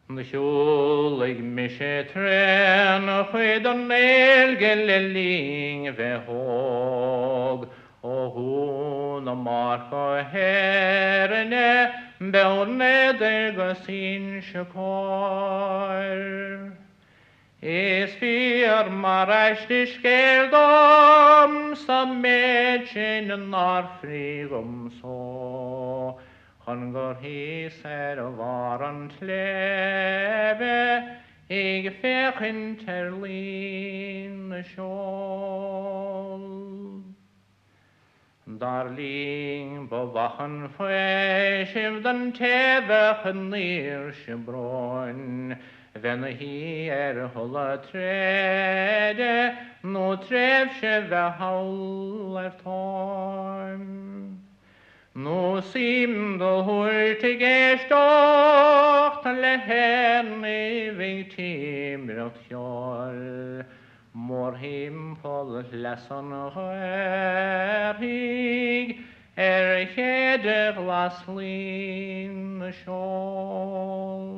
Nsiúlaigh mise tren chuid an éilge le líng bheith hóg ó hún na marcha héirine bewned go sin se cóir. Is fyr mar eisdi skeldom som medsin nar frigum så. Han går his var an tleve, ig fechin terlin sjål. Darling bewachen fweishiv den tevechen neer sjebroin, wenn hier hulle trede, no trefsje ve haulertorn. Nu sim de hurtig stocht le henne ving timrat hjol. Mor him på lesson hørig heder glaslin sjål.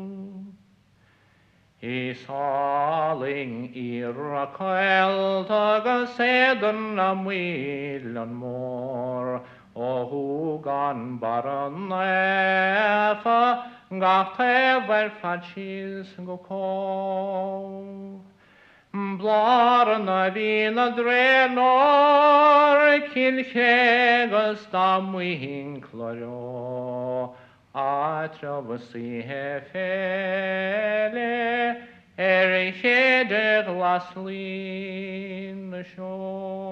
I saling i rakelt og seden am wilan mor, og hugan baran efa gaft hever fatchis go ko. Blarna vina drenor kilchegas dam winklaro, atravasi hefele heder glaslin sjå.